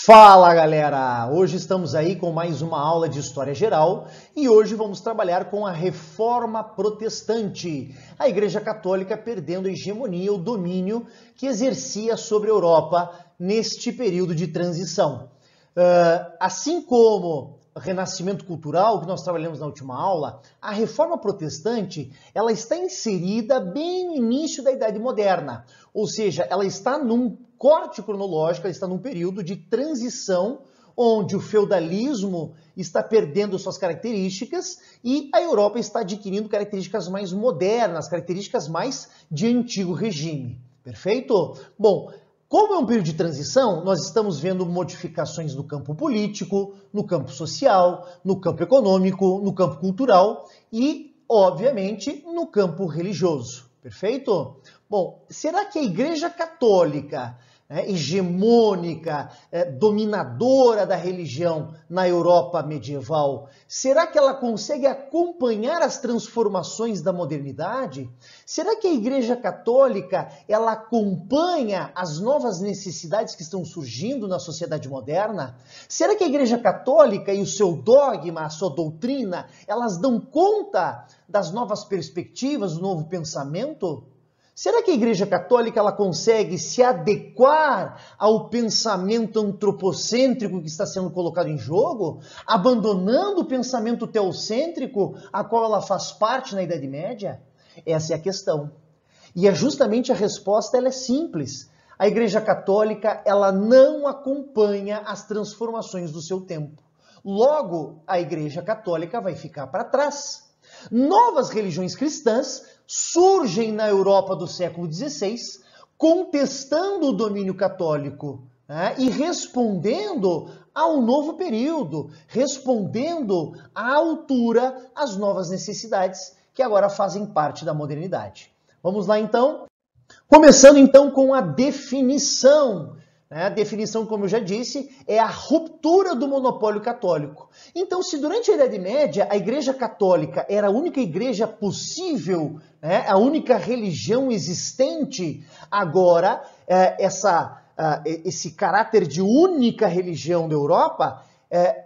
Fala galera! Hoje estamos aí com mais uma aula de História Geral e hoje vamos trabalhar com a Reforma Protestante, a Igreja Católica perdendo a hegemonia, o domínio que exercia sobre a Europa neste período de transição. Assim como o renascimento cultural, que nós trabalhamos na última aula, a Reforma Protestante ela está inserida bem no início da Idade Moderna, ou seja, ela está num corte cronológico, ela está num período de transição onde o feudalismo está perdendo suas características e a Europa está adquirindo características mais modernas, características mais de antigo regime. Perfeito? Bom, como é um período de transição, nós estamos vendo modificações no campo político, no campo social, no campo econômico, no campo cultural e, obviamente, no campo religioso. Perfeito? Bom, será que a Igreja Católica, hegemônica, dominadora da religião na Europa medieval, será que ela consegue acompanhar as transformações da modernidade? Será que a Igreja Católica ela acompanha as novas necessidades que estão surgindo na sociedade moderna? Será que a Igreja Católica e o seu dogma, a sua doutrina, elas dão conta das novas perspectivas, do novo pensamento? Será que a Igreja Católica ela consegue se adequar ao pensamento antropocêntrico que está sendo colocado em jogo, abandonando o pensamento teocêntrico a qual ela faz parte na Idade Média? Essa é a questão. E é justamente a resposta ela é simples. A Igreja Católica ela não acompanha as transformações do seu tempo. Logo, a Igreja Católica vai ficar para trás. Novas religiões cristãs surgem na Europa do século XVI, contestando o domínio católico, e respondendo ao novo período, respondendo à altura às novas necessidades que agora fazem parte da modernidade. Vamos lá então? Começando então com a definição. A definição, como eu já disse, é a ruptura do monopólio católico. Então, se durante a Idade Média a Igreja Católica era a única igreja possível, a única religião existente, agora esse caráter de única religião da Europa,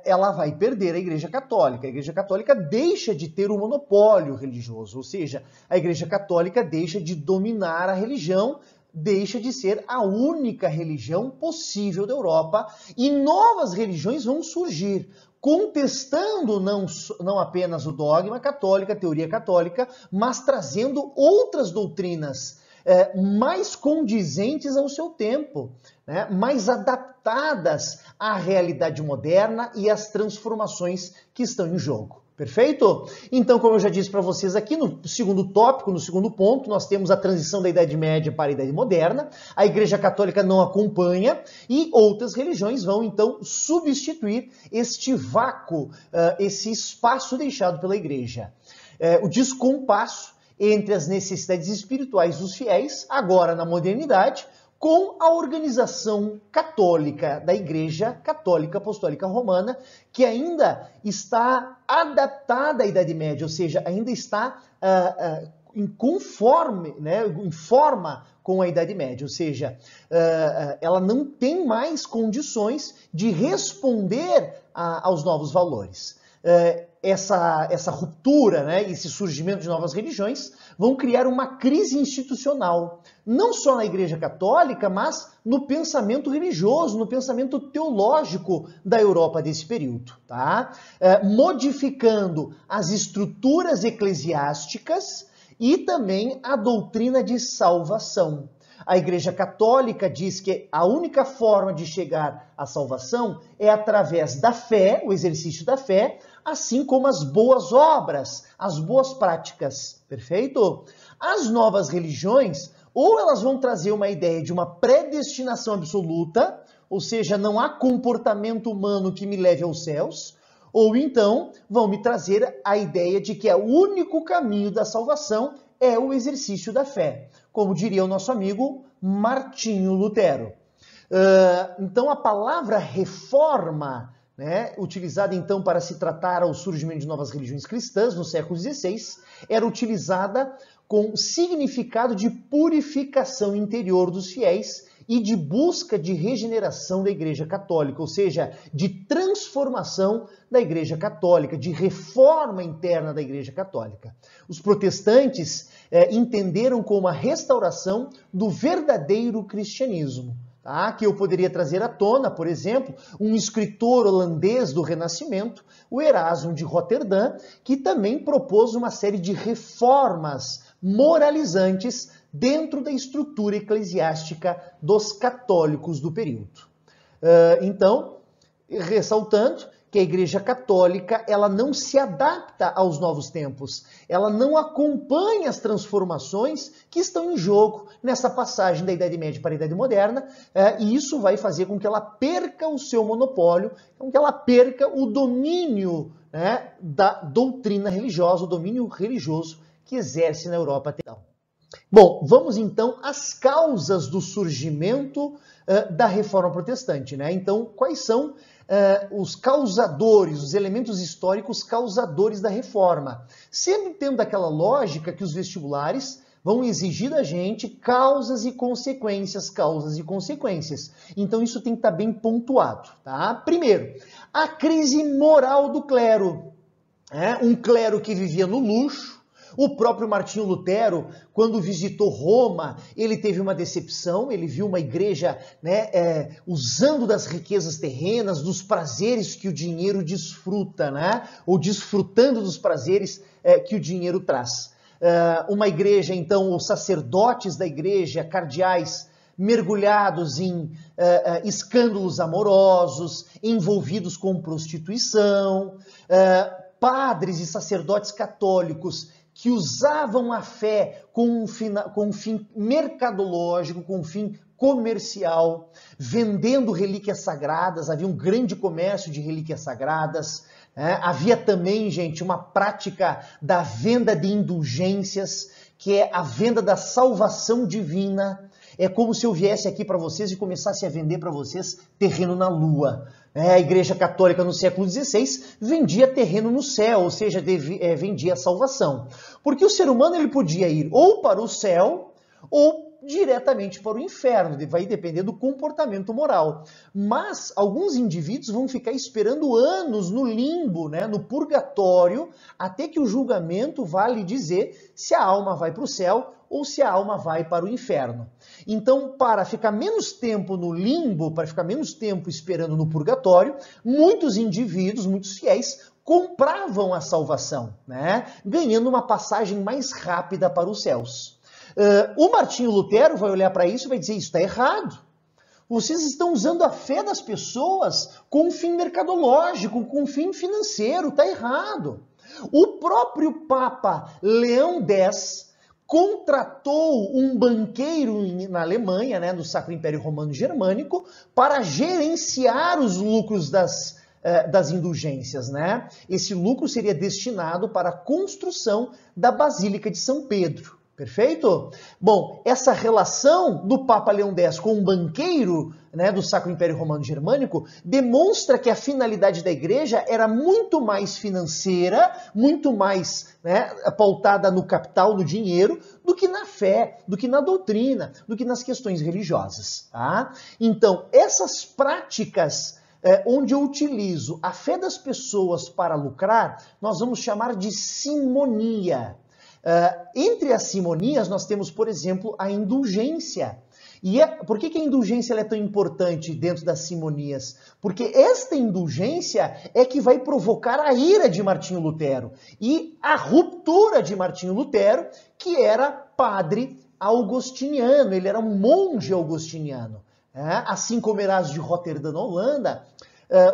ela vai perder a Igreja Católica. A Igreja Católica deixa de ter um monopólio religioso, ou seja, a Igreja Católica deixa de dominar a religião, deixa de ser a única religião possível da Europa e novas religiões vão surgir, contestando não apenas o dogma católico, a teoria católica, mas trazendo outras doutrinas mais condizentes ao seu tempo, mais adaptadas à realidade moderna e às transformações que estão em jogo. Perfeito? Então, como eu já disse para vocês aqui, no segundo tópico, no segundo ponto, nós temos a transição da Idade Média para a Idade Moderna. A Igreja Católica não acompanha e outras religiões vão, então, substituir este vácuo, esse espaço deixado pela Igreja. O descompasso entre as necessidades espirituais dos fiéis, agora na modernidade, com a organização católica da Igreja Católica Apostólica Romana, que ainda está adaptada à Idade Média, ou seja, ainda está em forma com a Idade Média, ou seja, ela não tem mais condições de responder aos novos valores. Essa ruptura, esse surgimento de novas religiões vão criar uma crise institucional, não só na Igreja Católica, mas no pensamento religioso, no pensamento teológico da Europa desse período, tá? Modificando as estruturas eclesiásticas e também a doutrina de salvação. A Igreja Católica diz que a única forma de chegar à salvação é através da fé, o exercício da fé, assim como as boas obras, as boas práticas. Perfeito? As novas religiões, ou elas vão trazer uma ideia de uma predestinação absoluta, ou seja, não há comportamento humano que me leve aos céus, ou então vão me trazer a ideia de que o único caminho da salvação é o exercício da fé, como diria o nosso amigo Martinho Lutero. Então a palavra reforma, utilizada então para se tratar ao surgimento de novas religiões cristãs no século XVI, era utilizada com significado de purificação interior dos fiéis e de busca de regeneração da Igreja Católica, ou seja, de transformação da Igreja Católica, de reforma interna da Igreja Católica. Os protestantes entenderam como a restauração do verdadeiro cristianismo. Tá? Que eu poderia trazer à tona, por exemplo, um escritor holandês do Renascimento, o Erasmo de Roterdã, que também propôs uma série de reformas moralizantes dentro da estrutura eclesiástica dos católicos do período. Então, ressaltando que a Igreja Católica ela não se adapta aos novos tempos, ela não acompanha as transformações que estão em jogo nessa passagem da Idade Média para a Idade Moderna, e isso vai fazer com que ela perca o seu monopólio, com que ela perca o domínio, né, da doutrina religiosa, o domínio religioso que exerce na Europa até então. Bom, vamos então às causas do surgimento da Reforma Protestante, né? Então, quais são os causadores, os elementos históricos causadores da Reforma? Sempre tendo aquela lógica que os vestibulares vão exigir da gente causas e consequências, causas e consequências. Então, isso tem que estar bem pontuado, tá? Primeiro, a crise moral do clero. Um clero que vivia no luxo. O próprio Martinho Lutero, quando visitou Roma, ele teve uma decepção, ele viu uma igreja, né, usando das riquezas terrenas, dos prazeres que o dinheiro desfruta, né, ou desfrutando dos prazeres que o dinheiro traz. Uma igreja, então, os sacerdotes da igreja, cardeais, mergulhados em escândalos amorosos, envolvidos com prostituição, padres e sacerdotes católicos que usavam a fé com um fim mercadológico, com um fim comercial, vendendo relíquias sagradas, havia um grande comércio de relíquias sagradas, havia também, gente, uma prática da venda de indulgências, que é a venda da salvação divina. É como se eu viesse aqui para vocês e começasse a vender para vocês terreno na lua. A Igreja Católica no século XVI vendia terreno no céu, ou seja, vendia a salvação. Porque o ser humano ele podia ir ou para o céu ou diretamente para o inferno, vai depender do comportamento moral. Mas alguns indivíduos vão ficar esperando anos no limbo, né, no purgatório, até que o julgamento vá lhe dizer se a alma vai para o céu ou se a alma vai para o inferno. Então, para ficar menos tempo no limbo, para ficar menos tempo esperando no purgatório, muitos indivíduos, muitos fiéis, compravam a salvação, né, ganhando uma passagem mais rápida para os céus. O Martinho Lutero vai olhar para isso e vai dizer, isso está errado. Vocês estão usando a fé das pessoas com um fim mercadológico, com um fim financeiro, está errado. O próprio Papa Leão X contratou um banqueiro na Alemanha, né, no Sacro Império Romano Germânico, para gerenciar os lucros das indulgências, né? Esse lucro seria destinado para a construção da Basílica de São Pedro. Perfeito? Bom, essa relação do Papa Leão X com um banqueiro, né, do Sacro Império Romano Germânico demonstra que a finalidade da igreja era muito mais financeira, muito mais, né, pautada no capital, no dinheiro, do que na fé, do que na doutrina, do que nas questões religiosas. Tá? Então, essas práticas onde eu utilizo a fé das pessoas para lucrar, nós vamos chamar de simonia. Entre as simonias, nós temos, por exemplo, a indulgência. E por que a indulgência é tão importante dentro das simonias? Porque esta indulgência é que vai provocar a ira de Martinho Lutero e a ruptura de Martinho Lutero, que era padre augustiniano, ele era um monge augustiniano. Assim como Erasmo de Roterdã, na Holanda,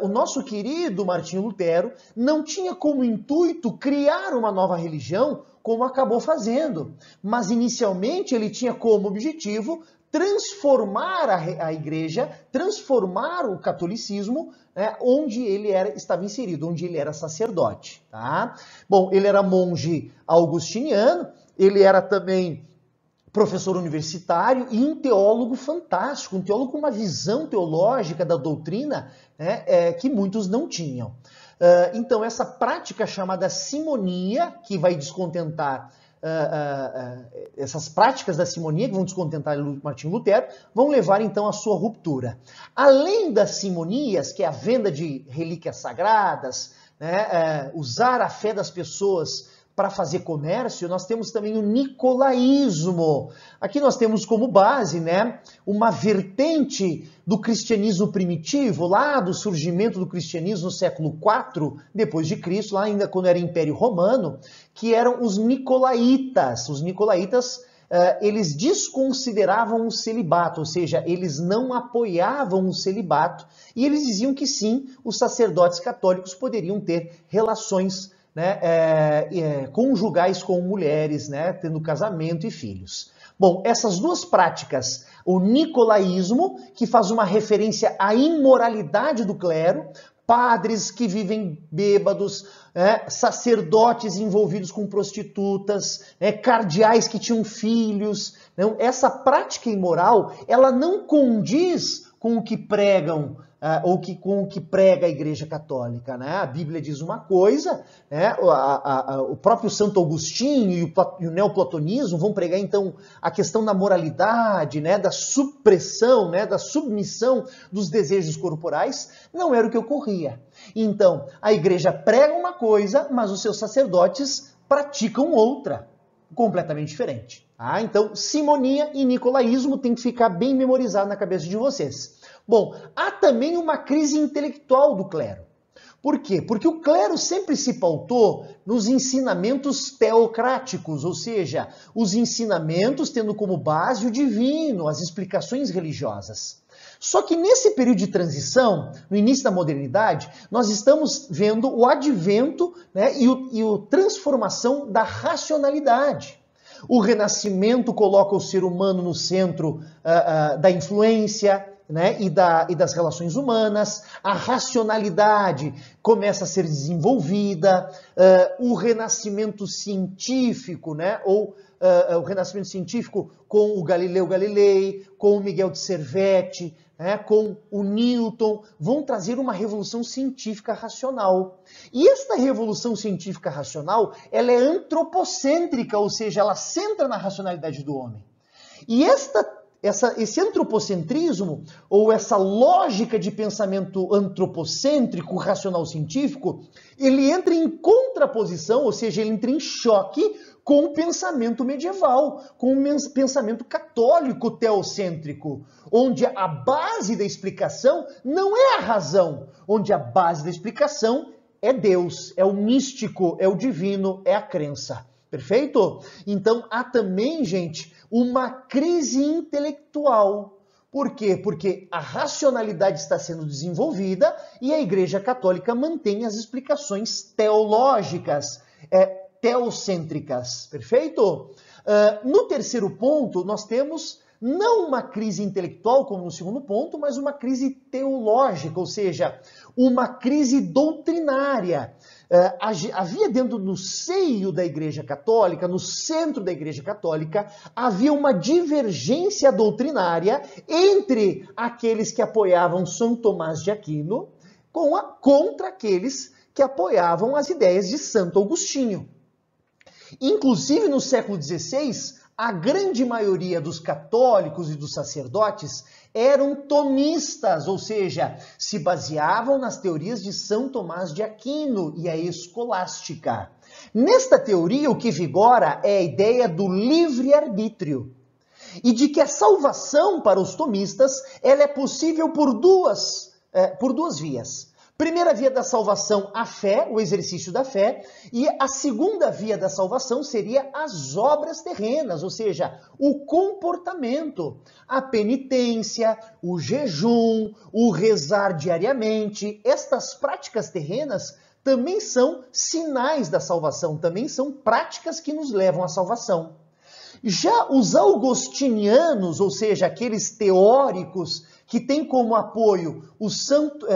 o nosso querido Martinho Lutero não tinha como intuito criar uma nova religião, como acabou fazendo. Mas inicialmente ele tinha como objetivo transformar a igreja, transformar o catolicismo, né, onde ele estava inserido, onde ele era sacerdote. Tá? Bom, ele era monge augustiniano, ele era também professor universitário e um teólogo fantástico, um teólogo com uma visão teológica da doutrina, né, que muitos não tinham. Então, essa prática chamada simonia, que vai descontentar essas práticas da simonia, que vão descontentar Martinho Lutero, vão levar então à sua ruptura. Além das simonias, que é a venda de relíquias sagradas, né, usar a fé das pessoas para fazer comércio, nós temos também o nicolaísmo. Aqui nós temos como base, né, uma vertente do cristianismo primitivo, lá do surgimento do cristianismo no século IV depois de Cristo, lá ainda quando era Império Romano, que eram os nicolaítas. Os nicolaítas, eles desconsideravam o celibato, ou seja, eles não apoiavam o celibato, e eles diziam que sim, os sacerdotes católicos poderiam ter relações, né, conjugais com mulheres, né, tendo casamento e filhos. Bom, essas duas práticas, o nicolaísmo, que faz uma referência à imoralidade do clero, padres que vivem bêbados, sacerdotes envolvidos com prostitutas, cardeais que tinham filhos. Não, essa prática imoral, ela não condiz com o que pregam, ou com o que prega a Igreja Católica, né? A Bíblia diz uma coisa, né? O próprio Santo Agostinho e o neoplatonismo vão pregar então a questão da moralidade, né? Da supressão, né? Da submissão dos desejos corporais. Não era o que ocorria. Então, a Igreja prega uma coisa, mas os seus sacerdotes praticam outra, completamente diferente. Então, simonia e nicolaísmo tem que ficar bem memorizado na cabeça de vocês. Bom, há também uma crise intelectual do clero. Por quê? Porque o clero sempre se pautou nos ensinamentos teocráticos, ou seja, os ensinamentos tendo como base o divino, as explicações religiosas. Só que nesse período de transição, no início da modernidade, nós estamos vendo o advento, né, e a transformação da racionalidade. O Renascimento coloca o ser humano no centro da influência, né, e das relações humanas, a racionalidade começa a ser desenvolvida, o renascimento científico, né, ou o renascimento científico com o Galileu Galilei, com o Miguel de Servetti, né, com o Newton, vão trazer uma revolução científica racional. E esta revolução científica racional, ela é antropocêntrica, ou seja, ela centra na racionalidade do homem. E esse antropocentrismo, ou essa lógica de pensamento antropocêntrico, racional científico, ele entra em contraposição, ou seja, ele entra em choque com o pensamento medieval, com o pensamento católico teocêntrico, onde a base da explicação não é a razão, onde a base da explicação é Deus, é o místico, é o divino, é a crença. Perfeito? Então há também, gente, uma crise intelectual. Por quê? Porque a racionalidade está sendo desenvolvida e a Igreja Católica mantém as explicações teológicas, teocêntricas. Perfeito? No terceiro ponto, nós temos não uma crise intelectual, como no segundo ponto, mas uma crise teológica, ou seja, uma crise doutrinária. Havia dentro do seio da Igreja Católica, no centro da Igreja Católica, havia uma divergência doutrinária entre aqueles que apoiavam São Tomás de Aquino contra aqueles que apoiavam as ideias de Santo Agostinho. Inclusive, no século XVI, a grande maioria dos católicos e dos sacerdotes eram tomistas, ou seja, se baseavam nas teorias de São Tomás de Aquino e a escolástica. Nesta teoria, o que vigora é a ideia do livre-arbítrio e de que a salvação para os tomistas ela é possível por duas vias. Primeira via da salvação, a fé, o exercício da fé, e a segunda via da salvação seria as obras terrenas, ou seja, o comportamento, a penitência, o jejum, o rezar diariamente. Estas práticas terrenas também são sinais da salvação, também são práticas que nos levam à salvação. Já os augustinianos, ou seja, aqueles teóricos que têm como apoio o Santo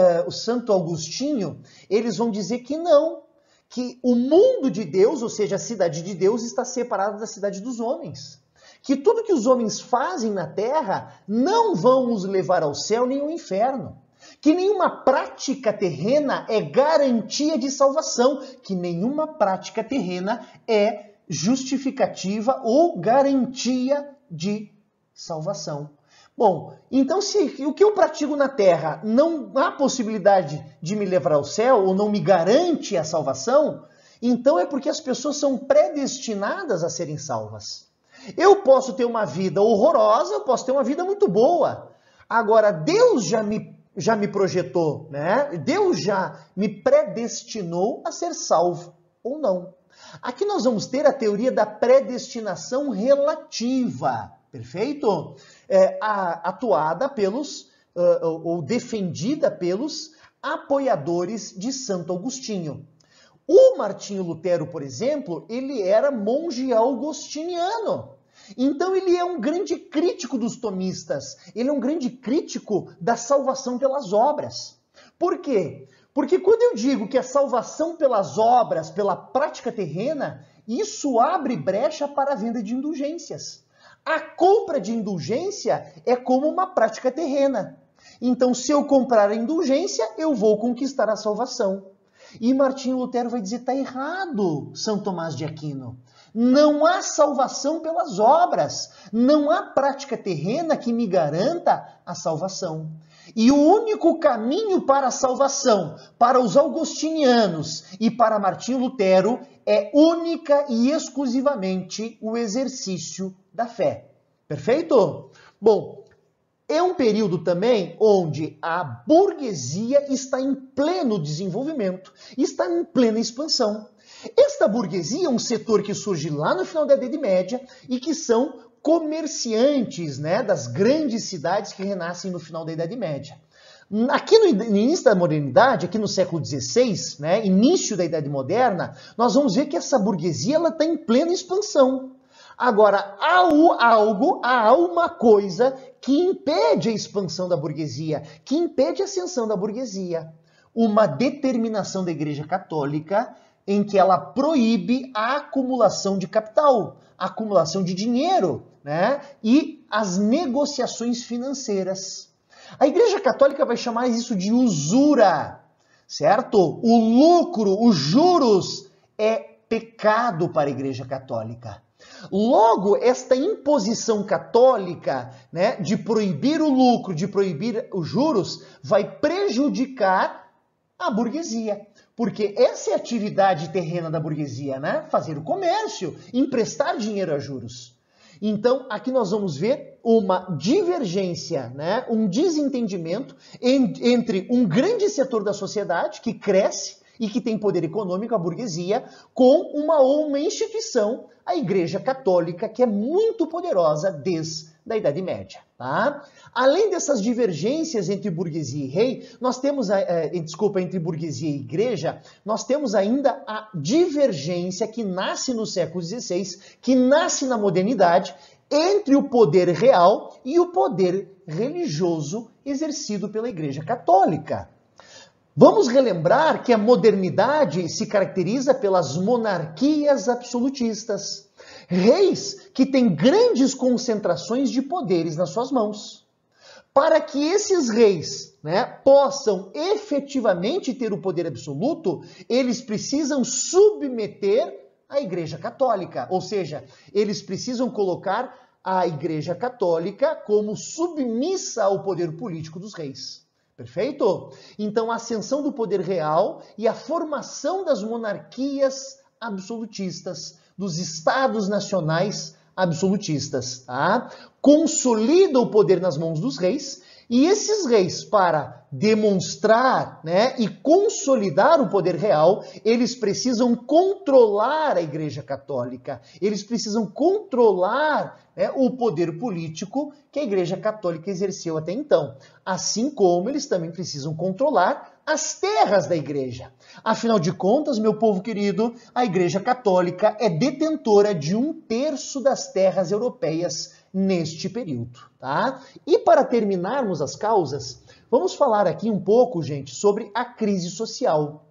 Agostinho, eles vão dizer que não, que o mundo de Deus, ou seja, a cidade de Deus, está separada da cidade dos homens. Que tudo que os homens fazem na terra não vão os levar ao céu nem ao inferno. Que nenhuma prática terrena é garantia de salvação, que nenhuma prática terrena é justificativa ou garantia de salvação. Bom, então se o que eu pratico na terra não há possibilidade de me levar ao céu ou não me garante a salvação, então é porque as pessoas são predestinadas a serem salvas. Eu posso ter uma vida horrorosa, eu posso ter uma vida muito boa. Agora, Deus já me projetou, né? Deus já me predestinou a ser salvo ou não. Aqui nós vamos ter a teoria da predestinação relativa, perfeito? Atuada pelos, ou defendida pelos apoiadores de Santo Agostinho. O Martinho Lutero, por exemplo, ele era monge augustiniano. Então ele é um grande crítico dos tomistas. Ele é um grande crítico da salvação pelas obras. Por quê? Porque quando eu digo que a salvação pelas obras, pela prática terrena, isso abre brecha para a venda de indulgências. A compra de indulgência é como uma prática terrena. Então, se eu comprar a indulgência, eu vou conquistar a salvação. E Martinho Lutero vai dizer, está errado, São Tomás de Aquino. Não há salvação pelas obras. Não há prática terrena que me garanta a salvação. E o único caminho para a salvação, para os augustinianos e para Martinho Lutero, é única e exclusivamente o exercício da fé. Perfeito? Bom, é um período também onde a burguesia está em pleno desenvolvimento, está em plena expansão. Esta burguesia é um setor que surge lá no final da Idade Média e que são comerciantes, né, das grandes cidades que renascem no final da Idade Média. Aqui no início da modernidade, aqui no século XVI, né, início da Idade Moderna, nós vamos ver que essa burguesia está em plena expansão. Agora, há uma coisa que impede a expansão da burguesia, que impede a ascensão da burguesia. Uma determinação da Igreja Católica em que ela proíbe a acumulação de capital, a acumulação de dinheiro, né? E as negociações financeiras. A Igreja Católica vai chamar isso de usura, certo? O lucro, os juros é pecado para a Igreja Católica. Logo, esta imposição católica, né, de proibir o lucro, de proibir os juros, vai prejudicar a burguesia. Porque essa é a atividade terrena da burguesia, né? Fazer o comércio, emprestar dinheiro a juros. Então, aqui nós vamos ver uma divergência, né? Um desentendimento entre um grande setor da sociedade que cresce e que tem poder econômico, a burguesia, com uma instituição, a Igreja Católica, que é muito poderosa desde a Idade Média. Tá? Além dessas divergências entre burguesia e rei, nós temos, entre burguesia e igreja, nós temos ainda a divergência que nasce no século XVI, que nasce na modernidade, entre o poder real e o poder religioso exercido pela Igreja Católica. Vamos relembrar que a modernidade se caracteriza pelas monarquias absolutistas. Reis que têm grandes concentrações de poderes nas suas mãos. Para que esses reis, né, possam efetivamente ter o poder absoluto, eles precisam submeter a Igreja Católica. Ou seja, eles precisam colocar a Igreja Católica como submissa ao poder político dos reis. Perfeito? Então, a ascensão do poder real e a formação das monarquias absolutistas, dos estados nacionais absolutistas, tá? Consolida o poder nas mãos dos reis, e esses reis, para demonstrar, né, e consolidar o poder real, eles precisam controlar a Igreja Católica, eles precisam controlar, né, o poder político que a Igreja Católica exerceu até então. Assim como eles também precisam controlar as terras da Igreja. Afinal de contas, meu povo querido, a Igreja Católica é detentora de 1/3 das terras europeias neste período, tá? E para terminarmos as causas, vamos falar aqui um pouco, gente, sobre a crise social.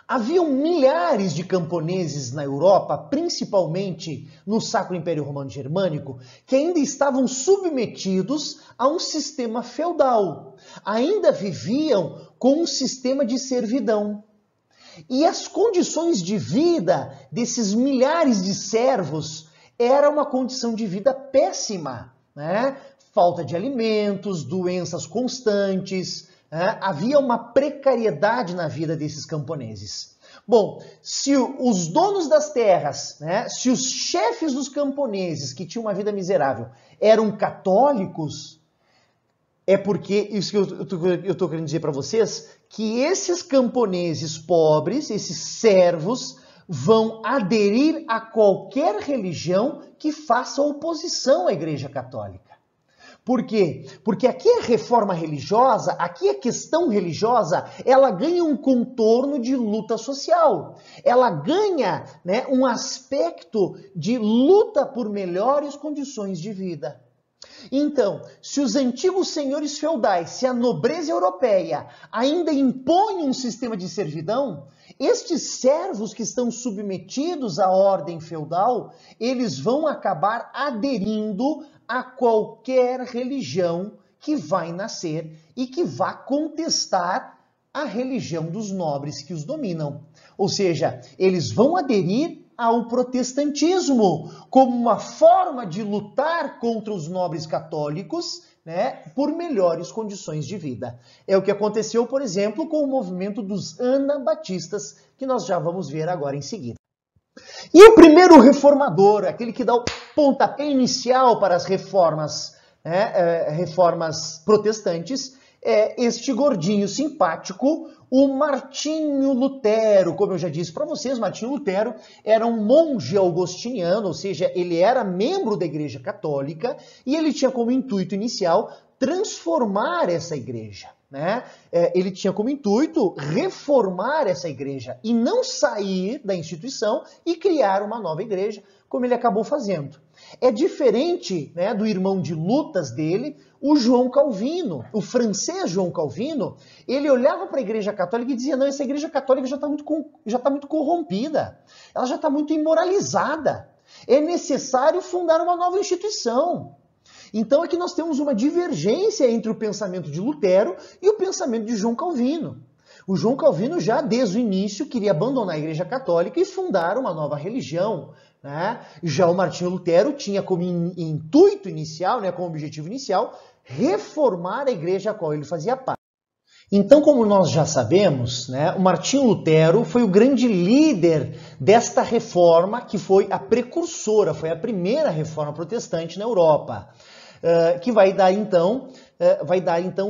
Haviam milhares de camponeses na Europa, principalmente no Sacro Império Romano Germânico, que ainda estavam submetidos a um sistema feudal. Ainda viviam com um sistema de servidão. E as condições de vida desses milhares de servos era uma condição de vida péssima, né? Falta de alimentos, doenças constantes, né? Havia uma precariedade na vida desses camponeses. Bom, se os donos das terras, né, se os chefes dos camponeses que tinham uma vida miserável eram católicos, é porque, isso que eu estou querendo dizer para vocês, que esses camponeses pobres, esses servos, vão aderir a qualquer religião que faça oposição à Igreja Católica. Por quê? Porque aqui a reforma religiosa, aqui a questão religiosa, ela ganha um contorno de luta social. Ela ganha, né, um aspecto de luta por melhores condições de vida. Então, se os antigos senhores feudais, se a nobreza europeia ainda impõe um sistema de servidão, estes servos que estão submetidos à ordem feudal, eles vão acabar aderindo a qualquer religião que vai nascer e que vá contestar a religião dos nobres que os dominam. Ou seja, eles vão aderir ao protestantismo como uma forma de lutar contra os nobres católicos, né, por melhores condições de vida. É o que aconteceu, por exemplo, com o movimento dos anabatistas, que nós já vamos ver agora em seguida. E o primeiro reformador, aquele que dá o pontapé inicial para as reformas, né, reformas protestantes, é este gordinho simpático, o Martinho Lutero. Como eu já disse para vocês, Martinho Lutero era um monge augustiniano, ou seja, ele era membro da Igreja Católica e ele tinha como intuito inicial transformar essa igreja, né? Ele tinha como intuito reformar essa igreja e não sair da instituição e criar uma nova igreja, como ele acabou fazendo. É diferente, né, do irmão de lutas dele, o João Calvino, o francês João Calvino. Ele olhava para a Igreja Católica e dizia, não, essa Igreja Católica já está muito corrompida, ela já está muito imoralizada, é necessário fundar uma nova instituição. Então aqui nós temos uma divergência entre o pensamento de Lutero e o pensamento de João Calvino. O João Calvino já desde o início queria abandonar a Igreja Católica e fundar uma nova religião, né? Já o Martinho Lutero tinha como intuito inicial, né, como objetivo inicial, reformar a igreja a qual ele fazia parte. Então, como nós já sabemos, né, o Martinho Lutero foi o grande líder desta reforma, que foi a precursora, foi a primeira reforma protestante na Europa, que vai dar então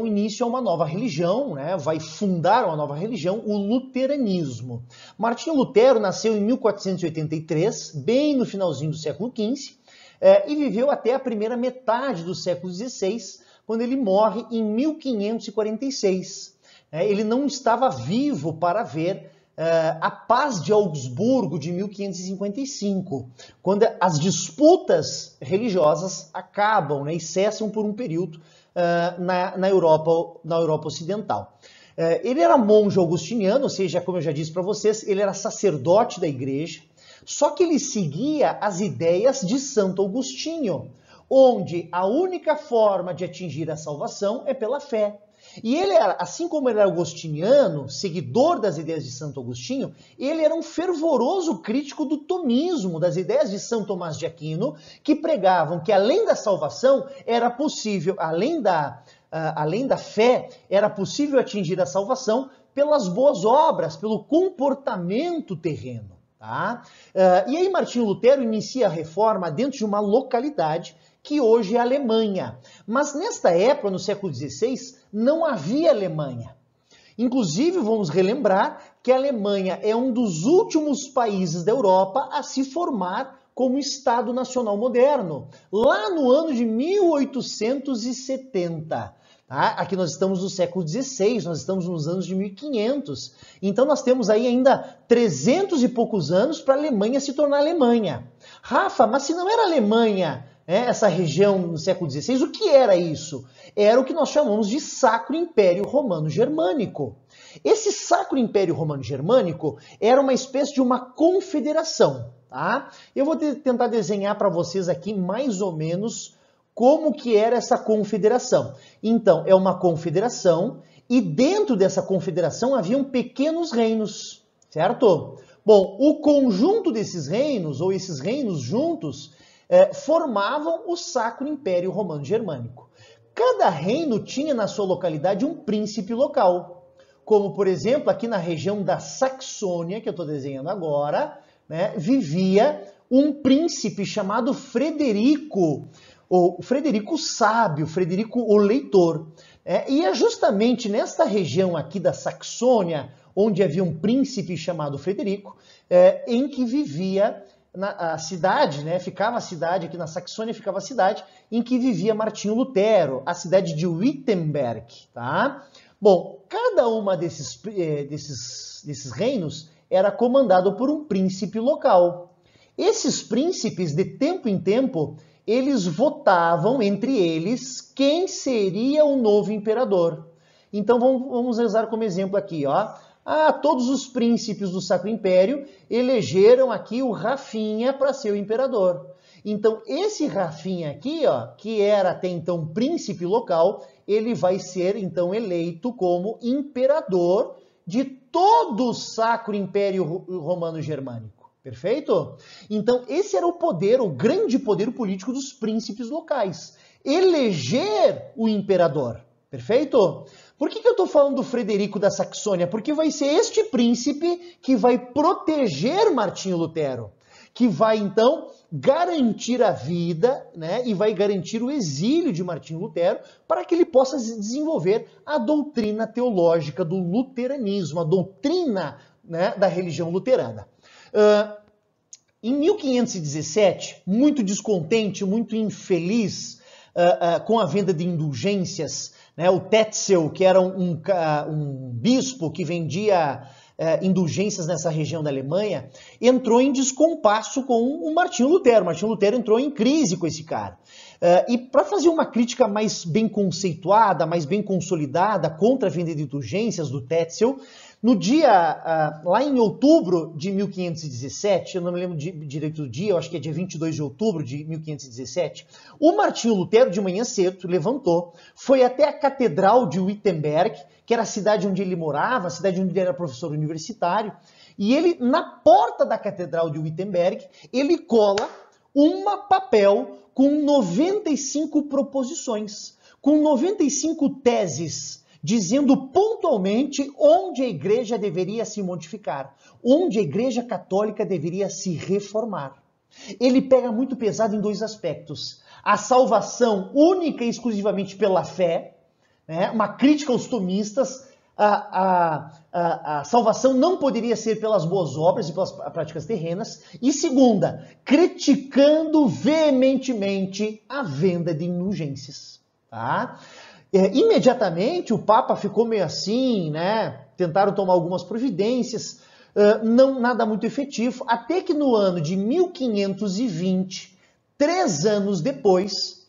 início a uma nova religião, né? Vai fundar uma nova religião, o luteranismo. Martinho Lutero nasceu em 1483, bem no finalzinho do século XV, e viveu até a primeira metade do século XVI, quando ele morre em 1546. Ele não estava vivo para ver a Paz de Augsburgo de 1555, quando as disputas religiosas acabam, né, e cessam por um período na Europa Ocidental. Ele era monge augustiniano, ou seja, como eu já disse para vocês, ele era sacerdote da igreja, só que ele seguia as ideias de Santo Agostinho, onde a única forma de atingir a salvação é pela fé. E ele era, assim como ele era agostiniano, seguidor das ideias de Santo Agostinho, ele era um fervoroso crítico do tomismo, das ideias de São Tomás de Aquino, que pregavam que além da salvação era possível, além da fé, era possível atingir a salvação pelas boas obras, pelo comportamento terreno. Tá? E aí Martinho Lutero inicia a reforma dentro de uma localidade que hoje é a Alemanha. Mas nesta época, no século XVI, não havia Alemanha. Inclusive, vamos relembrar que a Alemanha é um dos últimos países da Europa a se formar como Estado Nacional moderno, lá no ano de 1870. Tá? Aqui nós estamos no século XVI, nós estamos nos anos de 1500. Então nós temos aí ainda 300 e poucos anos para a Alemanha se tornar Alemanha. Rafa, mas se não era Alemanha, essa região no século XVI, o que era isso? Era o que nós chamamos de Sacro Império Romano Germânico. Esse Sacro Império Romano Germânico era uma espécie de uma confederação. Tá? Eu vou tentar desenhar para vocês aqui mais ou menos como que era essa confederação. Então, é uma confederação e dentro dessa confederação haviam pequenos reinos. certo? Bom, o conjunto desses reinos, ou esses reinos juntos, formavam o Sacro Império Romano Germânico. Cada reino tinha na sua localidade um príncipe local, como por exemplo aqui na região da Saxônia, que eu estou desenhando agora, né, vivia um príncipe chamado Frederico, ou Frederico Sábio, Frederico o Leitor. E é justamente nesta região aqui da Saxônia, onde havia um príncipe chamado Frederico, em que vivia a cidade, né, ficava a cidade, aqui na Saxônia ficava a cidade em que vivia Martinho Lutero, a cidade de Wittenberg, tá? Bom, cada uma desses reinos era comandado por um príncipe local. Esses príncipes, de tempo em tempo, eles votavam entre eles quem seria o novo imperador. Então vamos usar como exemplo aqui, ó. Todos os príncipes do Sacro Império elegeram aqui o Rafinha para ser o imperador. Então esse Rafinha aqui, ó, que era até então príncipe local, ele vai ser então eleito como imperador de todo o Sacro Império Romano Germânico. Perfeito? Então esse era o poder, o grande poder político dos príncipes locais. Eleger o imperador. Perfeito? Por que eu estou falando do Frederico da Saxônia? Porque vai ser este príncipe que vai proteger Martinho Lutero, que vai então garantir a vida, né, e vai garantir o exílio de Martinho Lutero para que ele possa desenvolver a doutrina teológica do luteranismo, a doutrina, né, da religião luterana. Em 1517, muito descontente, muito infeliz com a venda de indulgências, né, o Tetzel, que era um bispo que vendia indulgências nessa região da Alemanha, entrou em descompasso com o Martinho Lutero. Martinho Lutero entrou em crise com esse cara. E para fazer uma crítica mais bem conceituada, mais bem consolidada contra a venda de indulgências do Tetzel, no dia, lá em outubro de 1517, eu não me lembro direito do dia, eu acho que é dia 22 de outubro de 1517, o Martinho Lutero, de manhã cedo, levantou, foi até a Catedral de Wittenberg, que era a cidade onde ele morava, a cidade onde ele era professor universitário, e ele, na porta da Catedral de Wittenberg, ele cola um papel com 95 proposições, com 95 teses, dizendo pontualmente onde a igreja deveria se modificar, onde a igreja católica deveria se reformar. Ele pega muito pesado em dois aspectos. A salvação única e exclusivamente pela fé, né? Uma crítica aos tomistas, a salvação não poderia ser pelas boas obras e pelas práticas terrenas. E segunda, criticando veementemente a venda de indulgências. Tá? Imediatamente o Papa ficou meio assim, né? Tentaram tomar algumas providências, nada muito efetivo, até que no ano de 1520, 3 anos depois,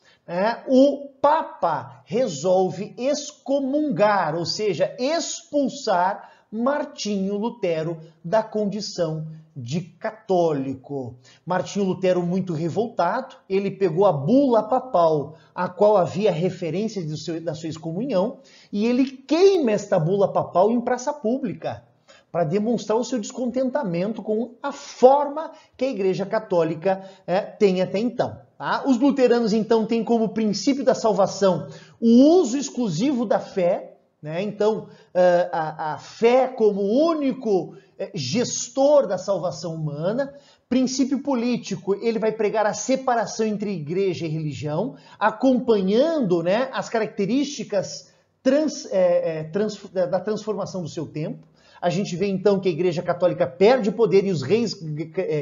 o Papa resolve excomungar, ou seja, expulsar Martinho Lutero da condição de católico. Martinho Lutero, muito revoltado, ele pegou a bula papal, a qual havia referência da sua excomunhão, e ele queima esta bula papal em praça pública, para demonstrar o seu descontentamento com a forma que a Igreja Católica tem até então. Tá? Os luteranos, então, têm como princípio da salvação o uso exclusivo da fé, né? Então, a fé como único gestor da salvação humana. Princípio político, ele vai pregar a separação entre igreja e religião, acompanhando, né, as características da transformação do seu tempo. A gente vê então que a Igreja Católica perde poder e os reis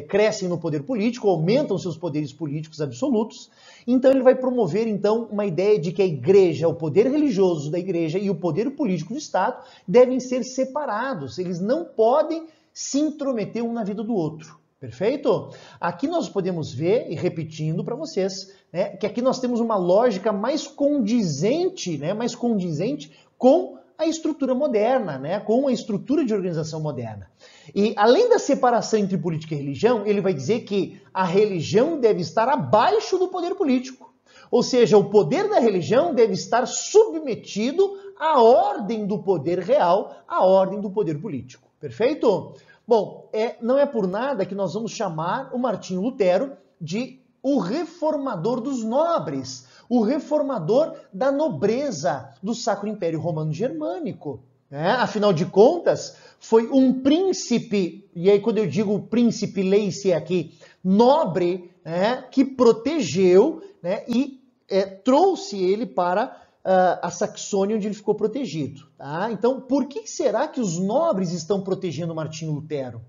crescem no poder político, aumentam seus poderes políticos absolutos. Então ele vai promover então uma ideia de que a Igreja, o poder religioso da Igreja e o poder político do Estado devem ser separados. Eles não podem se intrometer um na vida do outro. Perfeito? Aqui nós podemos ver, e repetindo para vocês, né, que aqui nós temos uma lógica mais condizente, né, com a estrutura moderna, né, com a estrutura de organização moderna. E além da separação entre política e religião, ele vai dizer que a religião deve estar abaixo do poder político. Ou seja, o poder da religião deve estar submetido à ordem do poder real, à ordem do poder político. Perfeito? Bom, não é por nada que nós vamos chamar o Martinho Lutero de o reformador dos nobres, o reformador da nobreza do Sacro Império Romano Germânico. Afinal de contas, foi um príncipe, e aí quando eu digo príncipe, leia-se aqui, nobre, que protegeu e trouxe ele para a Saxônia, onde ele ficou protegido. Tá? Então, por que será que os nobres estão protegendo Martinho Lutero?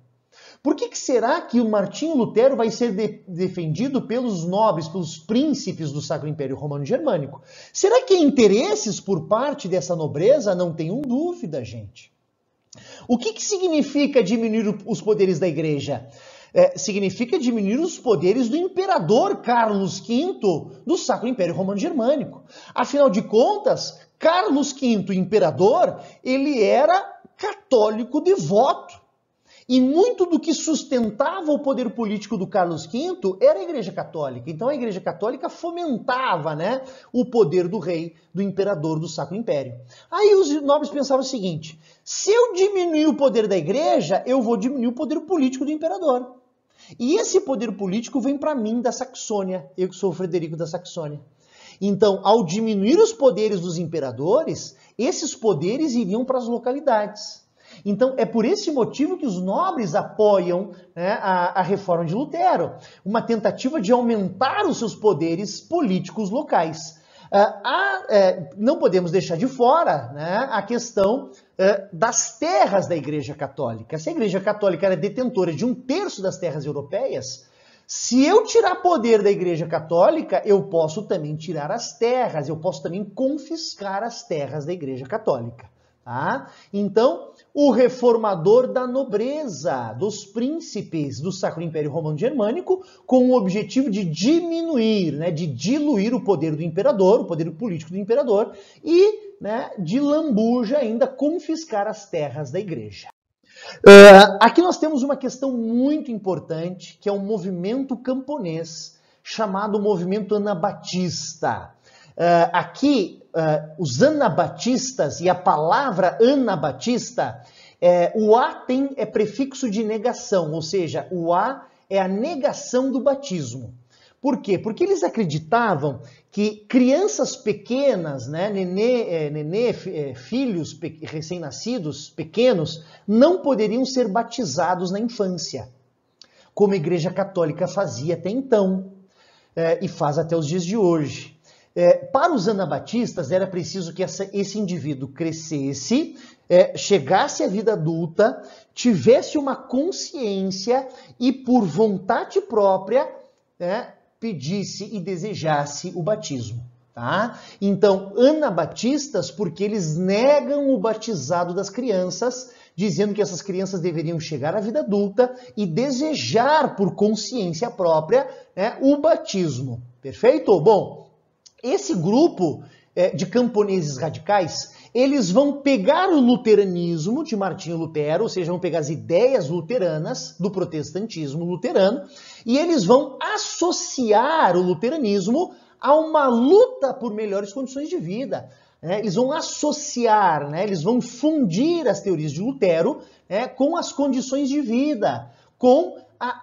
Por que será que o Martinho Lutero vai ser defendido pelos nobres, pelos príncipes do Sacro Império Romano Germânico? Será que há interesses por parte dessa nobreza? Não tenham dúvida, gente. O que significa diminuir os poderes da igreja? Significa diminuir os poderes do imperador Carlos V do Sacro Império Romano Germânico. Afinal de contas, Carlos V, imperador, ele era católico devoto. E muito do que sustentava o poder político do Carlos V era a Igreja Católica. Então a Igreja Católica fomentava, o poder do rei, do imperador do Sacro Império. Aí os nobres pensavam o seguinte: se eu diminuir o poder da Igreja, eu vou diminuir o poder político do imperador. E esse poder político vem para mim da Saxônia, eu que sou o Frederico da Saxônia. Então, ao diminuir os poderes dos imperadores, esses poderes iriam para as localidades. Então, é por esse motivo que os nobres apoiam a reforma de Lutero, uma tentativa de aumentar os seus poderes políticos locais. Não podemos deixar de fora a questão das terras da Igreja Católica. Se a Igreja Católica era detentora de 1/3 das terras europeias, se eu tirar poder da Igreja Católica, eu posso também tirar as terras, eu posso também confiscar as terras da Igreja Católica. Tá? Então, o reformador da nobreza, dos príncipes do Sacro Império Romano Germânico, com o objetivo de diminuir, de diluir o poder do imperador, o poder político do imperador, e de lambuja ainda confiscar as terras da igreja. Aqui nós temos uma questão muito importante, que é um movimento camponês, chamado movimento anabatista. Os anabatistas, e a palavra anabatista, o A é prefixo de negação, ou seja, o A é a negação do batismo. Por quê? Porque eles acreditavam que crianças pequenas, filhos recém-nascidos, pequenos, não poderiam ser batizados na infância, como a Igreja Católica fazia até então, e faz até os dias de hoje. Para os anabatistas, era preciso que esse indivíduo crescesse, chegasse à vida adulta, tivesse uma consciência e, por vontade própria, pedisse e desejasse o batismo. Tá? Então, anabatistas, porque eles negam o batizado das crianças, dizendo que essas crianças deveriam chegar à vida adulta e desejar, por consciência própria, o batismo. Perfeito? Bom, esse grupo de camponeses radicais, eles vão pegar o luteranismo de Martinho Lutero, ou seja, vão pegar as ideias luteranas do protestantismo luterano, e eles vão associar o luteranismo a uma luta por melhores condições de vida. Eles vão associar, eles vão fundir as teorias de Lutero com as condições de vida, com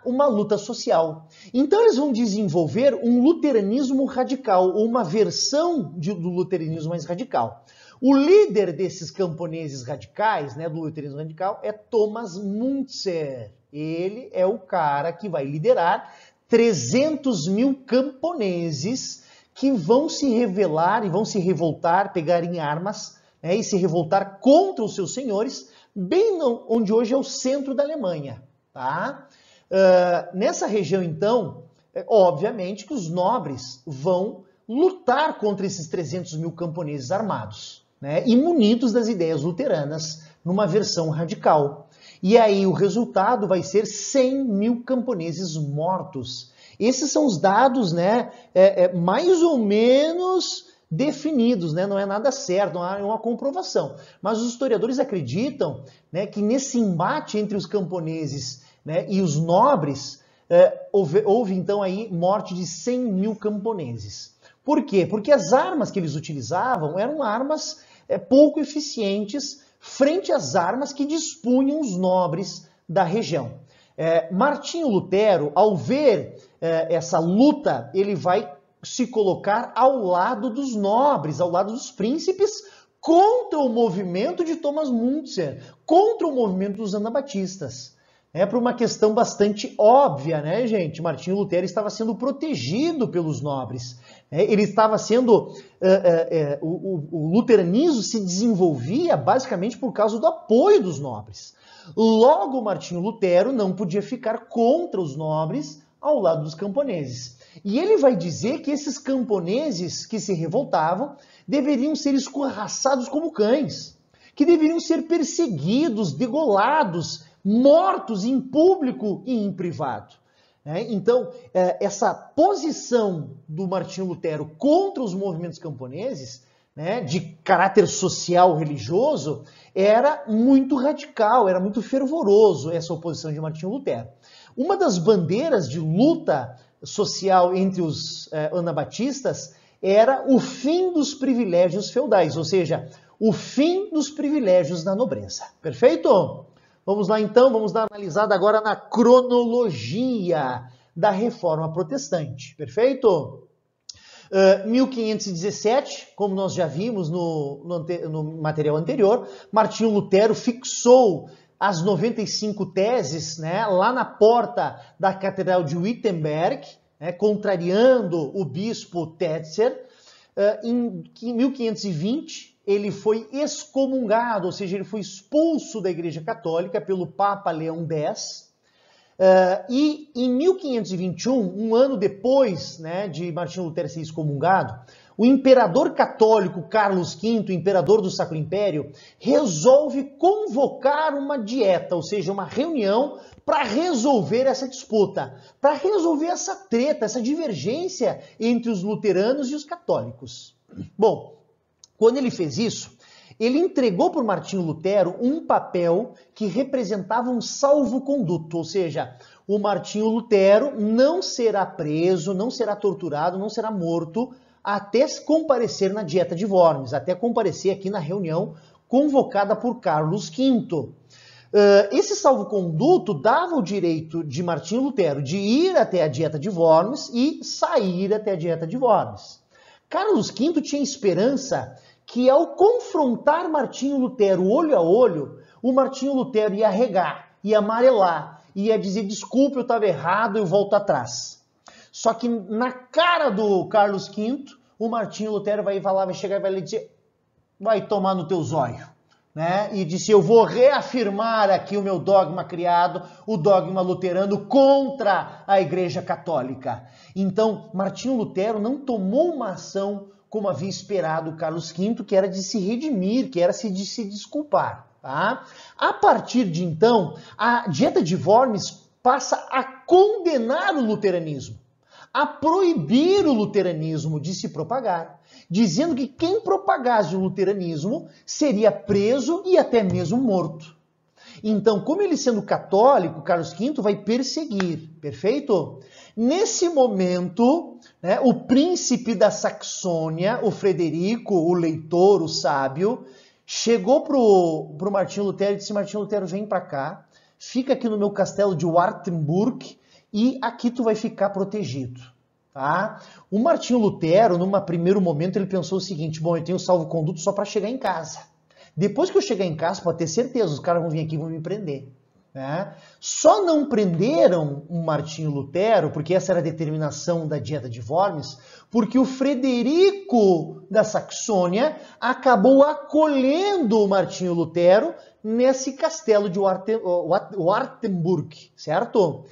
uma luta social. Então eles vão desenvolver um luteranismo radical, ou uma versão do luteranismo mais radical. O líder desses camponeses radicais, do luteranismo radical, é Thomas Müntzer. Ele é o cara que vai liderar 300 mil camponeses que vão se rebelar e vão se revoltar, pegar em armas e se revoltar contra os seus senhores, bem onde hoje é o centro da Alemanha. Tá? Nessa região, então, obviamente que os nobres vão lutar contra esses 300 mil camponeses armados, e munidos das ideias luteranas, numa versão radical. E aí o resultado vai ser 100 mil camponeses mortos. Esses são os dados mais ou menos definidos, não é nada certo, não é uma comprovação. Mas os historiadores acreditam que nesse embate entre os camponeses e os nobres, houve então aí morte de 100 mil camponeses. Por quê? Porque as armas que eles utilizavam eram armas pouco eficientes frente às armas que dispunham os nobres da região. Martinho Lutero, ao ver essa luta, ele vai se colocar ao lado dos nobres, ao lado dos príncipes, contra o movimento de Thomas Müntzer, contra o movimento dos anabatistas. Por uma questão bastante óbvia, né, gente? Martinho Lutero estava sendo protegido pelos nobres. Ele estava sendo... o luteranismo se desenvolvia basicamente por causa do apoio dos nobres. Logo, Martinho Lutero não podia ficar contra os nobres ao lado dos camponeses. E ele vai dizer que esses camponeses que se revoltavam deveriam ser escorraçados como cães, que deveriam ser perseguidos, degolados, mortos em público e em privado. Então, essa posição do Martinho Lutero contra os movimentos camponeses, de caráter social religioso, era muito radical, era muito fervoroso essa oposição de Martinho Lutero. Uma das bandeiras de luta social entre os anabatistas era o fim dos privilégios feudais, ou seja, o fim dos privilégios da nobreza. Perfeito? Vamos lá então, vamos dar uma analisada agora na cronologia da Reforma Protestante. Perfeito? 1517, como nós já vimos no material anterior, Martinho Lutero fixou as 95 teses, lá na porta da Catedral de Wittenberg, contrariando o bispo Tetzer. Em 1520, ele foi excomungado, ou seja, ele foi expulso da Igreja Católica pelo Papa Leão X. E em 1521, um ano depois de Martinho Lutero ser excomungado, o imperador católico Carlos V, imperador do Sacro Império, resolve convocar uma dieta, ou seja, uma reunião para resolver essa disputa, para resolver essa treta, essa divergência entre os luteranos e os católicos. Bom, quando ele fez isso, ele entregou para o Martinho Lutero um papel que representava um salvo-conduto, ou seja, o Martinho Lutero não será preso, não será torturado, não será morto até comparecer na Dieta de Worms, até comparecer aqui na reunião convocada por Carlos V. Esse salvo-conduto dava o direito de Martinho Lutero de ir até a Dieta de Worms e sair até a Dieta de Worms. Carlos V tinha esperança que ao confrontar Martinho Lutero olho a olho, o Martinho Lutero ia regar, ia amarelar, ia dizer, desculpe, eu estava errado, eu volto atrás. Só que na cara do Carlos V, o Martinho Lutero vai falar, vai chegar e vai lhe dizer, vai tomar no teu zóio. E disse, eu vou reafirmar aqui o meu dogma criado, o dogma luterano contra a Igreja Católica. Então, Martinho Lutero não tomou uma ação como havia esperado Carlos V, que era de se redimir, que era de se desculpar. Tá? A partir de então, a Dieta de Worms passa a condenar o luteranismo, a proibir o luteranismo de se propagar, dizendo que quem propagasse o luteranismo seria preso e até mesmo morto. Então, como ele sendo católico, Carlos V vai perseguir, perfeito? Nesse momento, o príncipe da Saxônia, o Frederico, o leitor, o sábio, chegou pro Martinho Lutero e disse, Martinho Lutero, vem para cá, fica aqui no meu castelo de Wartenburg e aqui tu vai ficar protegido. Tá? O Martinho Lutero, num primeiro momento, ele pensou o seguinte, bom, eu tenho salvo-conduto só para chegar em casa. Depois que eu chegar em casa, pode ter certeza, os caras vão vir aqui e vão me prender. Só não prenderam o Martinho Lutero, porque essa era a determinação da Dieta de Worms, porque o Frederico da Saxônia acabou acolhendo o Martinho Lutero nesse castelo de Wartenburg, certo?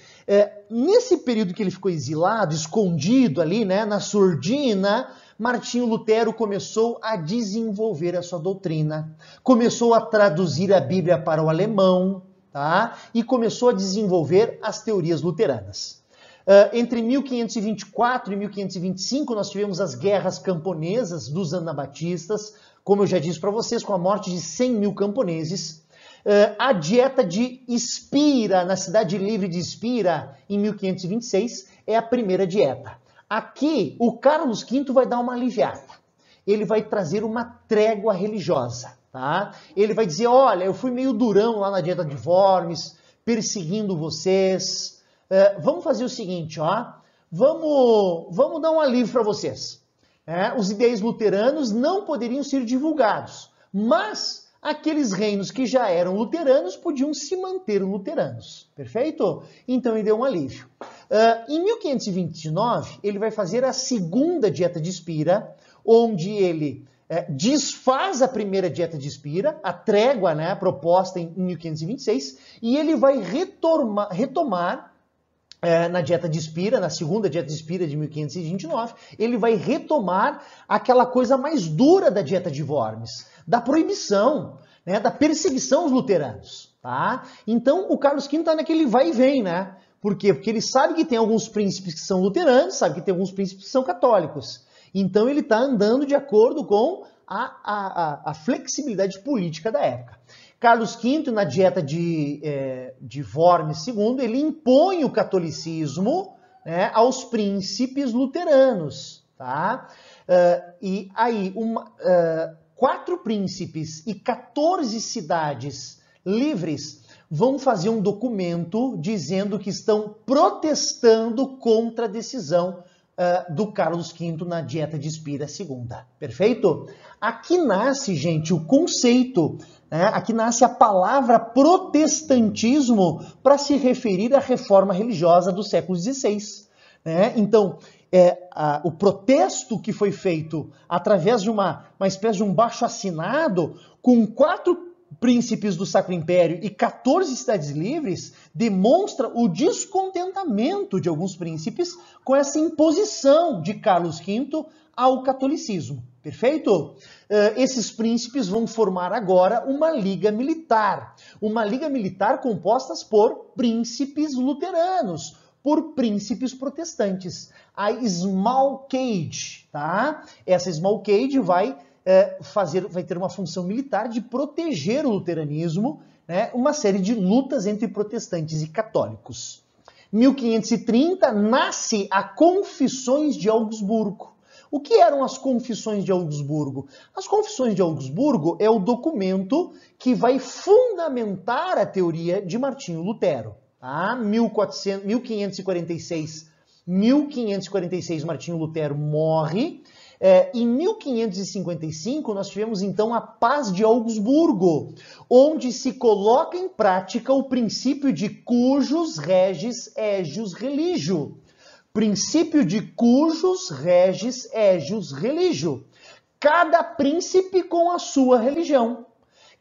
Nesse período que ele ficou exilado, escondido ali, na surdina, Martinho Lutero começou a desenvolver a sua doutrina, começou a traduzir a Bíblia para o alemão, tá? E começou a desenvolver as teorias luteranas. Entre 1524 e 1525, nós tivemos as guerras camponesas dos anabatistas, como eu já disse para vocês, com a morte de 100 mil camponeses. A Dieta de Spira, na cidade livre de Spira, em 1526, é a primeira dieta. Aqui, o Carlos V vai dar uma aliviada. Ele vai trazer uma trégua religiosa. Tá? Ele vai dizer, olha, eu fui meio durão lá na Dieta de Worms, perseguindo vocês. Vamos fazer o seguinte, ó. Vamos dar um alívio para vocês. Os ideais luteranos não poderiam ser divulgados, mas aqueles reinos que já eram luteranos podiam se manter luteranos, perfeito? Então ele deu um alívio. Em 1529, ele vai fazer a segunda Dieta de Spira, onde ele desfaz a primeira Dieta de Spira, a trégua, né, proposta em 1526, e ele vai retomar na Dieta de Spira, na segunda Dieta de Spira de 1529, ele vai retomar aquela coisa mais dura da Dieta de Worms, da proibição, né, da perseguição aos luteranos. Tá? Então o Carlos V está naquele vai e vem, né? Por quê? Porque ele sabe que tem alguns príncipes que são luteranos, sabe que tem alguns príncipes que são católicos. Então ele está andando de acordo com a flexibilidade política da época. Carlos V, na Dieta de Worms II, ele impõe o catolicismo, né, aos príncipes luteranos. Tá? E aí, 4 príncipes e 14 cidades livres vão fazer um documento dizendo que estão protestando contra a decisão do Carlos V na Dieta de Spira II. Perfeito? Aqui nasce, gente, o conceito, né? Aqui nasce a palavra protestantismo para se referir à reforma religiosa do século XVI. Né? Então, o protesto que foi feito através de uma espécie de um baixo-assinado com 4 príncipes do Sacro Império e 14 cidades livres demonstra o descontentamento de alguns príncipes com essa imposição de Carlos V ao catolicismo. Perfeito? Esses príncipes vão formar agora uma liga militar composta por príncipes luteranos, por príncipes protestantes. A Smalcade, tá? Essa Smalcade vai ter uma função militar de proteger o luteranismo, né? Uma série de lutas entre protestantes e católicos. 1530 nasce a Confissões de Augsburgo. O que eram as Confissões de Augsburgo? As Confissões de Augsburgo é o documento que vai fundamentar a teoria de Martinho Lutero. Tá? 1546, Martinho Lutero morre. Em 1555, nós tivemos então a Paz de Augsburgo, onde se coloca em prática o princípio de cujus regis aegius religio. Princípio de cujus regis aegius religio. Cada príncipe com a sua religião.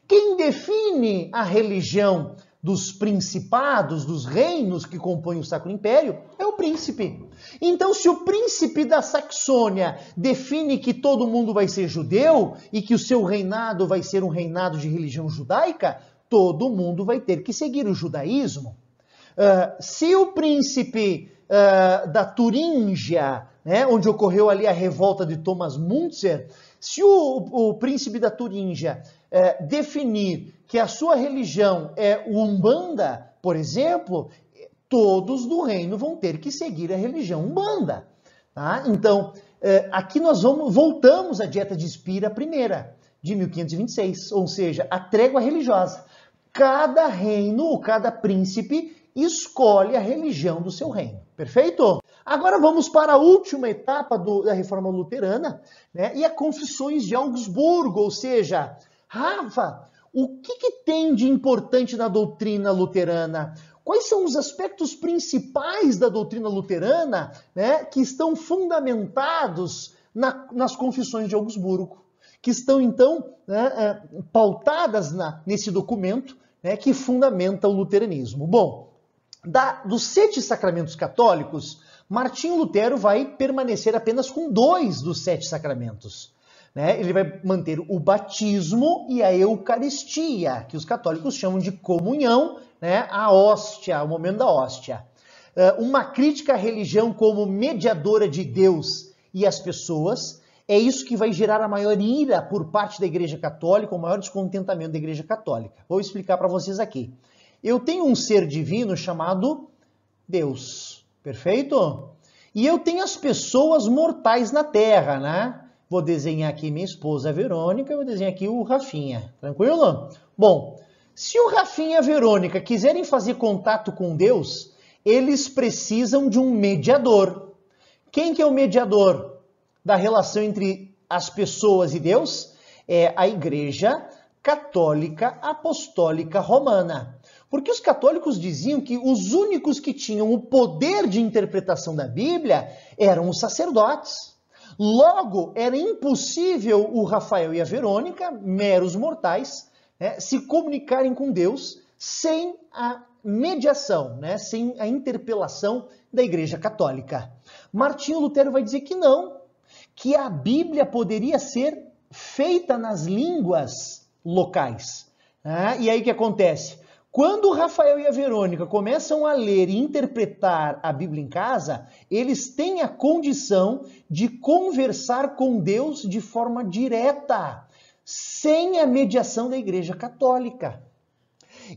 Quem define a religião dos principados, dos reinos que compõem o Sacro Império, é o príncipe. Então, se o príncipe da Saxônia define que todo mundo vai ser judeu e que o seu reinado vai ser um reinado de religião judaica, todo mundo vai ter que seguir o judaísmo. Se o príncipe da Turíngia, né, onde ocorreu ali a revolta de Thomas Müntzer, se o príncipe da Turíngia definir que a sua religião é o Umbanda, por exemplo, todos do reino vão ter que seguir a religião Umbanda. Tá? Então, aqui nós voltamos à Dieta de Spira primeira, de 1526, ou seja, a trégua religiosa. Cada reino, cada príncipe, escolhe a religião do seu reino. Perfeito? Agora vamos para a última etapa da Reforma Luterana, né? E a Confissões de Augsburgo, ou seja, Rafa, o que tem de importante na doutrina luterana? Quais são os aspectos principais da doutrina luterana, né, que estão fundamentados nas Confissões de Augsburgo, que estão, então, né, pautadas nesse documento, né, que fundamenta o luteranismo? Bom, dos 7 sacramentos católicos, Martinho Lutero vai permanecer apenas com 2 dos 7 sacramentos. Né? Ele vai manter o batismo e a Eucaristia, que os católicos chamam de comunhão, né? A hóstia, o momento da hóstia. Uma crítica à religião como mediadora de Deus e as pessoas, é isso que vai gerar a maior ira por parte da Igreja Católica, o maior descontentamento da Igreja Católica. Vou explicar para vocês aqui. Eu tenho um ser divino chamado Deus, perfeito? E eu tenho as pessoas mortais na Terra, né? Vou desenhar aqui minha esposa Verônica, vou desenhar aqui o Rafinha, tranquilo? Bom, Se o Rafinha e a Verônica quiserem fazer contato com Deus, eles precisam de um mediador. Quem que é o mediador da relação entre as pessoas e Deus? É a Igreja Católica Apostólica Romana. Porque os católicos diziam que os únicos que tinham o poder de interpretação da Bíblia eram os sacerdotes. Logo, era impossível o Rafael e a Verônica, meros mortais, se comunicarem com Deus sem a mediação, sem a interpelação da Igreja Católica. Martinho Lutero vai dizer que não, que a Bíblia poderia ser feita nas línguas locais. E aí o que acontece? Quando o Rafael e a Verônica começam a ler e interpretar a Bíblia em casa, eles têm a condição de conversar com Deus de forma direta, sem a mediação da Igreja Católica.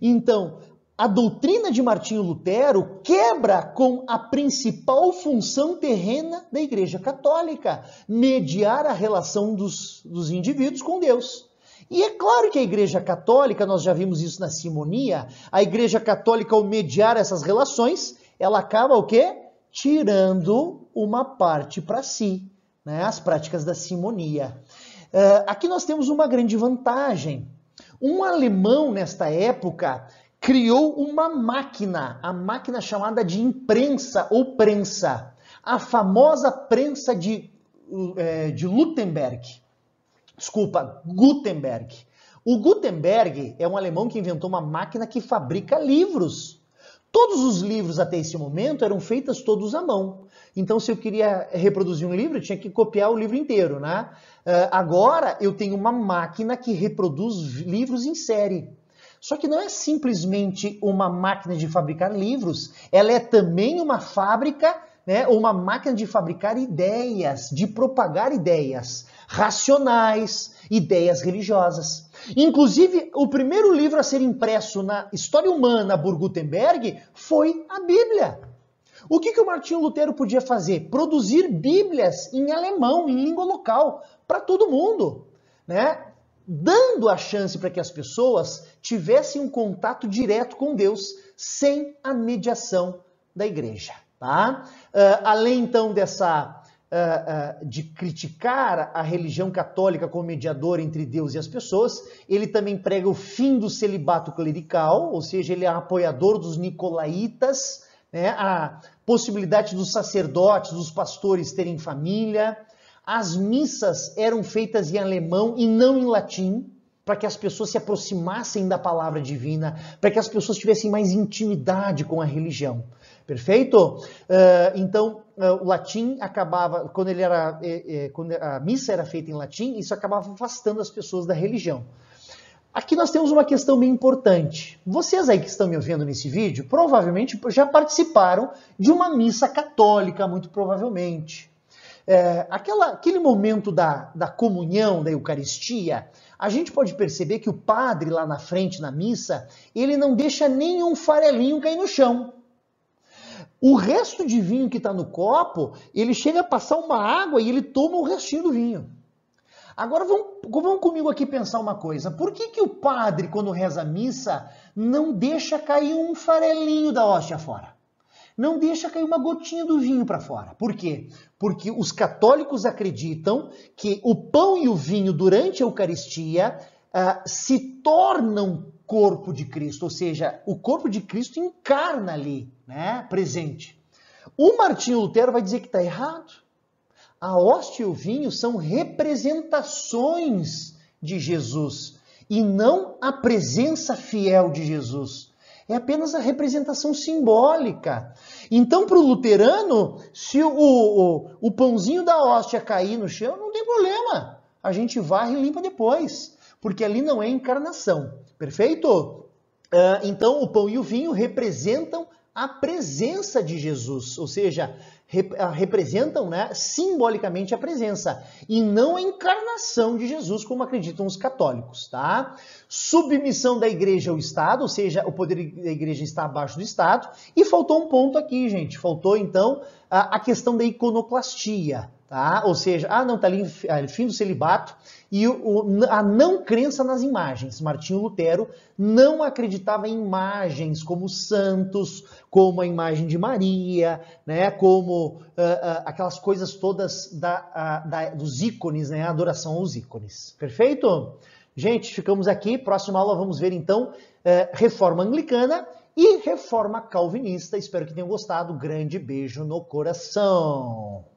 Então, a doutrina de Martinho Lutero quebra com a principal função terrena da Igreja Católica, mediar a relação dos indivíduos com Deus. E é claro que a Igreja Católica, nós já vimos isso na simonia, a Igreja Católica, ao mediar essas relações, ela acaba o quê? Tirando uma parte para si, as práticas da simonia. Aqui nós temos uma grande vantagem. Um alemão, nesta época, criou uma máquina, a máquina chamada de imprensa ou prensa, a famosa prensa de Gutenberg. O Gutenberg é um alemão que inventou uma máquina que fabrica livros. Todos os livros até esse momento eram feitos todos à mão. Então, se eu queria reproduzir um livro, eu tinha que copiar o livro inteiro, Agora, eu tenho uma máquina que reproduz livros em série. Só que não é simplesmente uma máquina de fabricar livros, ela é também uma fábrica, uma máquina de fabricar ideias, de propagar ideias racionais, ideias religiosas. Inclusive, o primeiro livro a ser impresso na história humana por Gutenberg foi a Bíblia. O que o Martinho Lutero podia fazer? Produzir Bíblias em alemão, em língua local, para todo mundo, dando a chance para que as pessoas tivessem um contato direto com Deus, sem a mediação da igreja. Além, então, de criticar a religião católica como mediador entre Deus e as pessoas, ele também prega o fim do celibato clerical, ou seja, ele é apoiador dos nicolaítas, a possibilidade dos sacerdotes, dos pastores terem família. As missas eram feitas em alemão e não em latim, para que as pessoas se aproximassem da palavra divina, para que as pessoas tivessem mais intimidade com a religião. Perfeito? Então, o latim acabava, quando a missa era feita em latim, isso acabava afastando as pessoas da religião. Aqui nós temos uma questão bem importante. Vocês aí que estão me ouvindo nesse vídeo, provavelmente já participaram de uma missa católica, muito provavelmente. Aquele momento da comunhão, da Eucaristia, a gente pode perceber que o padre lá na frente, na missa, ele não deixa nenhum farelinho cair no chão. O resto de vinho que está no copo, ele chega a passar uma água e ele toma o restinho do vinho. Agora vamos comigo aqui pensar uma coisa. Por que o padre, quando reza a missa, não deixa cair um farelinho da hóstia fora? Não deixa cair uma gotinha do vinho para fora. Por quê? Porque os católicos acreditam que o pão e o vinho durante a Eucaristia se tornam corpo de Cristo, ou seja, o corpo de Cristo encarna ali, presente. O Martinho Lutero vai dizer que está errado. A hóstia e o vinho são representações de Jesus e não a presença fiel de Jesus. É apenas a representação simbólica. Então, para o luterano, se o pãozinho da hóstia cair no chão, não tem problema. A gente varre e limpa depois, porque ali não é encarnação. Perfeito? Então, o pão e o vinho representam a presença de Jesus, ou seja, representam simbolicamente a presença, e não a encarnação de Jesus, como acreditam os católicos. Submissão da igreja ao Estado, ou seja, o poder da igreja está abaixo do Estado, e faltou um ponto aqui, gente, faltou então a questão da iconoclastia. Tá? Ou seja, não, tá ali fim do celibato e a não crença nas imagens. Martinho Lutero não acreditava em imagens como santos, como a imagem de Maria, né? Como aquelas coisas todas dos ícones, né? A adoração aos ícones. Perfeito? Gente, ficamos aqui. Próxima aula vamos ver então Reforma Anglicana e Reforma Calvinista. Espero que tenham gostado. Grande beijo no coração.